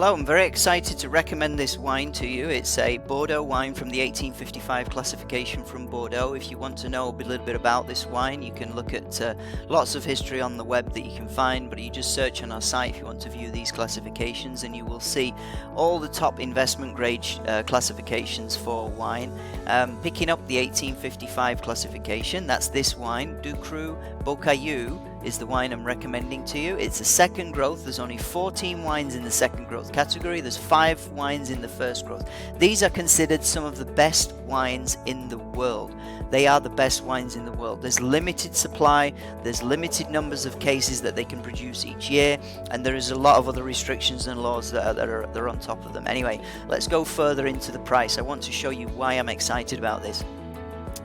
Hello, I'm very excited to recommend this wine to you. It's a Bordeaux wine from the 1855 classification from Bordeaux. If you want to know a little bit about this wine, you can look at lots of history on the web that you can find, but you just search on our site if you want to view these classifications, and you will see all the top investment grade classifications for wine. Picking up the 1855 classification, that's this wine, Ducru Beaucaillou, is the wine I'm recommending to you. It's a second growth. There's only 14 wines in the second growth category. There's 5 wines in the first growth. These are considered some of the best wines in the world. They are the best wines in the world. There's limited supply, there's limited numbers of cases that they can produce each year, and there is a lot of other restrictions and laws that are on top of them. Anyway, let's go further into the price. I want to show you why I'm excited about this.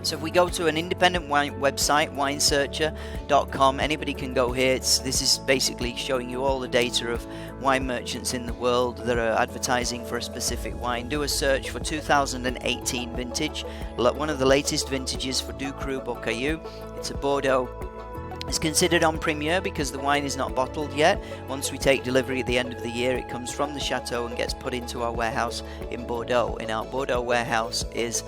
So if we go to an independent wine website, winesearcher.com, anybody can go here. This is basically showing you all the data of wine merchants in the world that are advertising for a specific wine. Do a search for 2018 vintage, one of the latest vintages for Ducru Beaucaillou. It's a Bordeaux. It's considered en primeur because the wine is not bottled yet. Once we take delivery at the end of the year, it comes from the Chateau and gets put into our warehouse in Bordeaux. And our Bordeaux warehouse is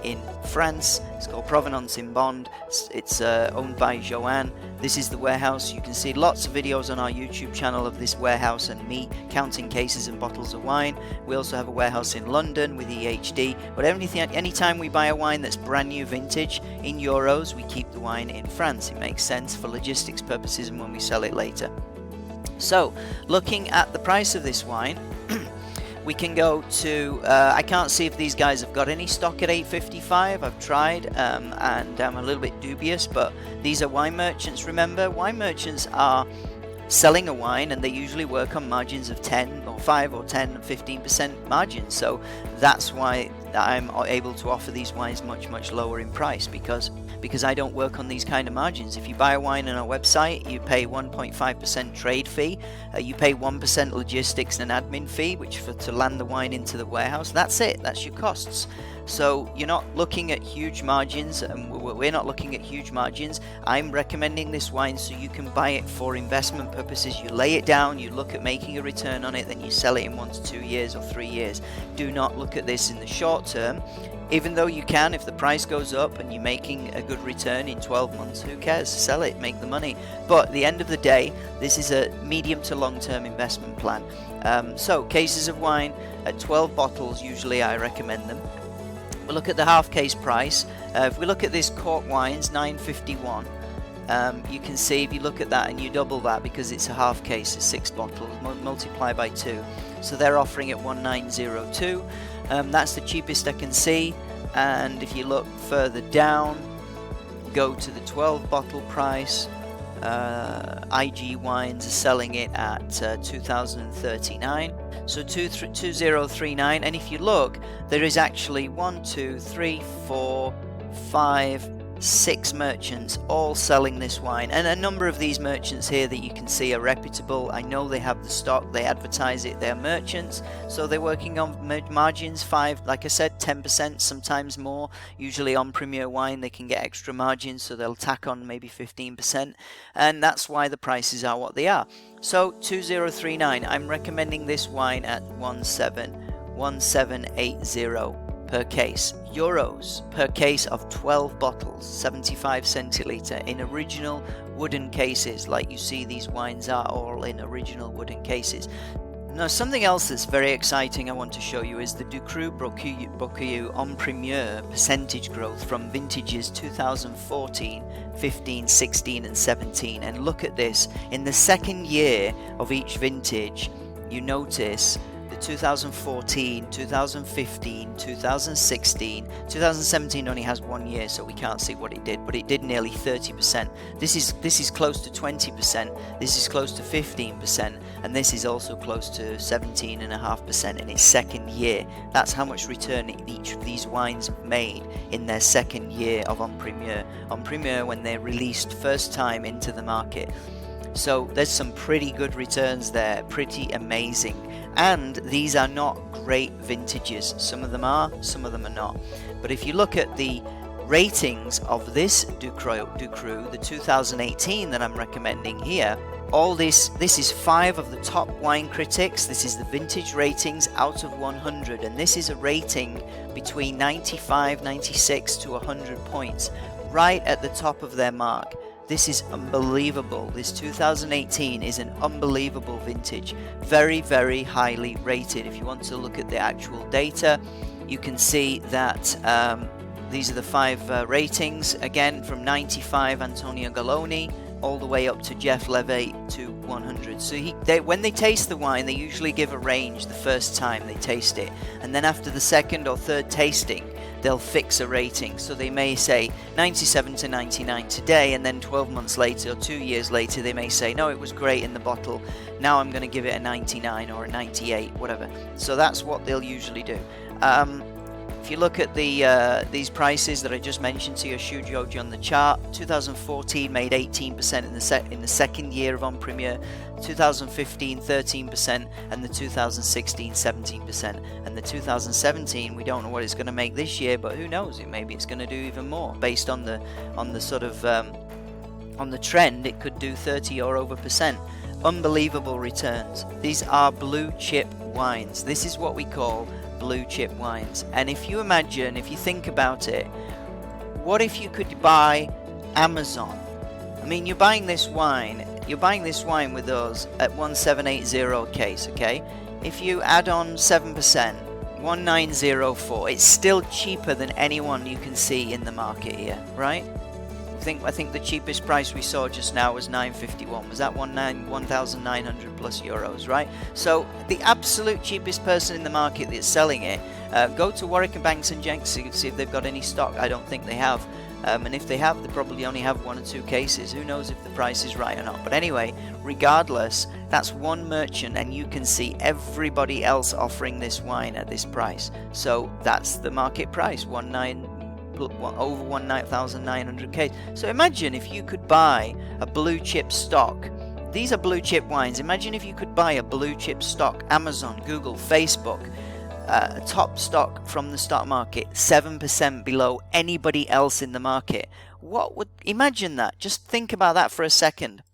in France. It's called Provenance in Bond. It's owned by Joanne. This is the warehouse. You can see lots of videos on our YouTube channel of this warehouse and me counting cases and bottles of wine. We also have a warehouse in London with EHD. But anytime we buy a wine that's brand new vintage in euros, we keep the wine in France. It makes sense for logistics purposes and when we sell it later. So, looking at the price of this wine, we can go to, I can't see if these guys have got any stock at 855. I've tried and I'm a little bit dubious, but these are wine merchants. Remember, wine merchants are selling a wine and they usually work on margins of 10 or 5 or 10 and 15% margins. So that's why I'm able to offer these wines much lower in price, because I don't work on these kind of margins. If you buy a wine on our website, you pay 1.5% trade fee, you pay 1% logistics and admin fee, to land the wine into the warehouse. That's it, that's your costs. So you're not looking at huge margins, and we're not looking at huge margins. I'm recommending this wine so you can buy it for investment purposes. You lay it down, you look at making a return on it, then you sell it in 1 to 2 years or 3 years. Do not look at this in the short term, even though you can. If the price goes up and you're making a good return in 12 months, who cares? Sell it, make the money. But at the end of the day, this is a medium to long term investment plan. So cases of wine at 12 bottles, usually I recommend them. We'll look at the half case price. If we look at this cork wines, $9.51. You can see if you look at that and you double that, because it's a half case, it's 6 bottles, multiply by 2. So they're offering it $19.02. That's the cheapest I can see. And if you look further down, go to the 12 bottle price. IG Wines are selling it at $2,039. So 2039, and if you look, there is actually 6 merchants all selling this wine, and a number of these merchants here that you can see are reputable. I know they have the stock, they advertise it, they're merchants, so they're working on margins 5, like I said, 10%, sometimes more. Usually on premier wine they can get extra margins, so they'll tack on maybe 15%, and that's why the prices are what they are. So 2039, I'm recommending this wine at 1780 per case, euros per case of 12 bottles, 75 centiliter in original wooden cases. Like you see, these wines are all in original wooden cases. Now, something else that's very exciting I want to show you is the Ducru Beaucaillou en primeur percentage growth from vintages 2014, 15, 16 and 17. And look at this, in the second year of each vintage, you notice the 2014, 2015, 2016, 2017 only has 1 year, so we can't see what it did, but it did nearly 30%. This is close to 20%, this is close to 15%, and this is also close to 17.5% in its second year. That's how much return each of these wines have made in their second year of en primeur when they're released first time into the market. So there's some pretty good returns there, pretty amazing. And these are not great vintages. Some of them are, some of them are not. But if you look at the ratings of this Ducru, the 2018 that I'm recommending here, all this is 5 of the top wine critics. This is the vintage ratings out of 100, and this is a rating between 95, 96 to 100 points, right at the top of their mark. This is unbelievable. This 2018 is an unbelievable vintage, very, very highly rated. If you want to look at the actual data, you can see that these are the 5 ratings, again from 95 Antonio Galloni all the way up to Jeff Levy to 100. So when they taste the wine, they usually give a range the first time they taste it, and then after the second or third tasting they'll fix a rating. So they may say 97 to 99 today, and then 12 months later or 2 years later they may say, no, it was great in the bottle, now I'm going to give it a 99 or a 98, whatever. So that's what they'll usually do. If you look at these prices that I just mentioned to you, Shujoji on the chart, 2014 made 18% in the second year of En Premier, 2015 13%, and the 2016 17%, and the 2017 we don't know what it's going to make this year, but who knows? Maybe it's going to do even more based on the sort of on the trend. It could do 30 or over percent. Unbelievable returns. These are blue chip wines. This is what we call blue chip wines. And if you imagine, if you think about it, what if you could buy Amazon? I mean, you're buying this wine with us at 1780 a case, okay? If you add on 7%, 1904, it's still cheaper than anyone you can see in the market here, right? I think the cheapest price we saw just now was 951. Was that 1,900 plus euros, right? So the absolute cheapest person in the market that's selling it, go to Warwick and Banks and Jenks to see if they've got any stock. I don't think they have. And if they have, they probably only have 1 or 2 cases. Who knows if the price is right or not. But anyway, regardless, that's one merchant, and you can see everybody else offering this wine at this price. So that's the market price, over 1,900 So imagine if you could buy a blue chip stock. These are blue chip wines. Imagine if you could buy a blue chip stock, Amazon, Google, Facebook, top stock from the stock market, 7% below anybody else in the market. Imagine that. Just think about that for a second.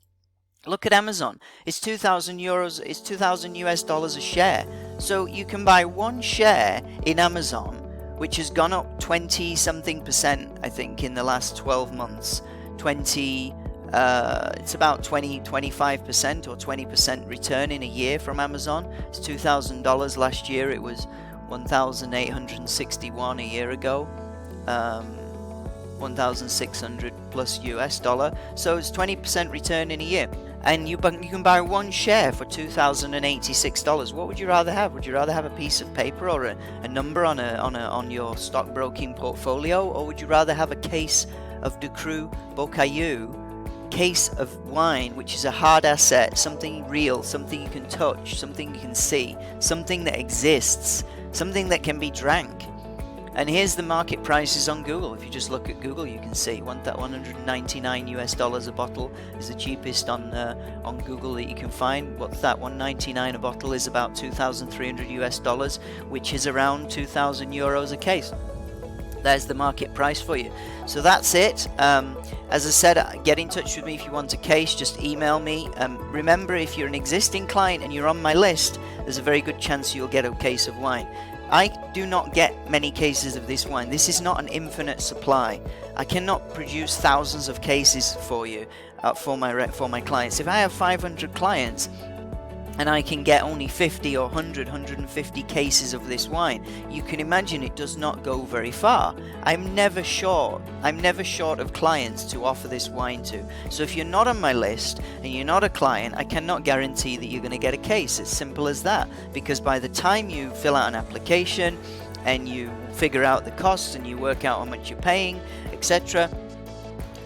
Look at Amazon. It's 2,000 euros, it's 2,000 US dollars a share. So you can buy one share in Amazon, which has gone up 20 something percent, I think, in the last 12 months. It's about 25% or 20% return in a year from Amazon. It's $2,000 last year. It was 1,861 a year ago. 1,600 plus US dollar. So it's 20% return in a year. And you can buy one share for $2,086. What would you rather have? Would you rather have a piece of paper or a number on your stockbroking portfolio, or would you rather have a case of Ducru Beaucaillou, case of wine, which is a hard asset, something real, something you can touch, something you can see, something that exists, something that can be drank? And here's the market prices on Google. If you just look at Google, you can see 199 US dollars a bottle is the cheapest on Google that you can find. What's that? 199 a bottle is about 2,300 US dollars, which is around 2,000 euros a case. There's the market price for you. So that's it. As I said, get in touch with me if you want a case. Just email me. Remember, if you're an existing client and you're on my list, there's a very good chance you'll get a case of wine. I do not get many cases of this wine. This is not an infinite supply. I cannot produce thousands of cases for you, for my clients. If I have 500 clients and I can get only 50 or 100, 150 cases of this wine, you can imagine it does not go very far. I'm never short of clients to offer this wine to. So if you're not on my list and you're not a client, I cannot guarantee that you're going to get a case. It's simple as that, because by the time you fill out an application and you figure out the costs and you work out how much you're paying, etc.,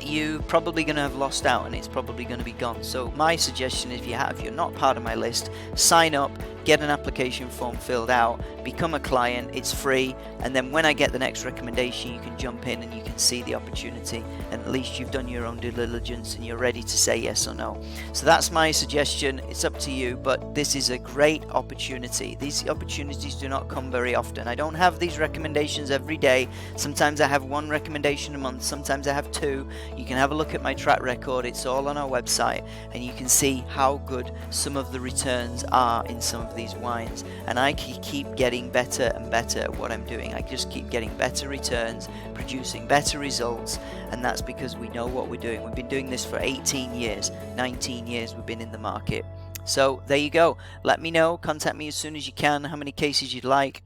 you're probably going to have lost out and it's probably going to be gone. So my suggestion is, if you're not part of my list, sign up, get an application form filled out, become a client. It's free, and then when I get the next recommendation, you can jump in and you can see the opportunity, and at least you've done your own due diligence and you're ready to say yes or no. So that's my suggestion. It's up to you, but this is a great opportunity. These opportunities do not come very often. I don't have these recommendations every day. Sometimes I have one recommendation a month, sometimes I have two. You can have a look at my track record, it's all on our website, and you can see how good some of the returns are in some of these wines. And I keep getting better and better at what I'm doing. I just keep getting better returns, producing better results, and that's because we know what we're doing. We've been doing this for 18 years, 19 years we've been in the market. So there you go. Let me know, contact me as soon as you can, how many cases you'd like,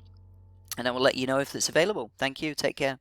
and I will let you know if it's available. Thank you, take care.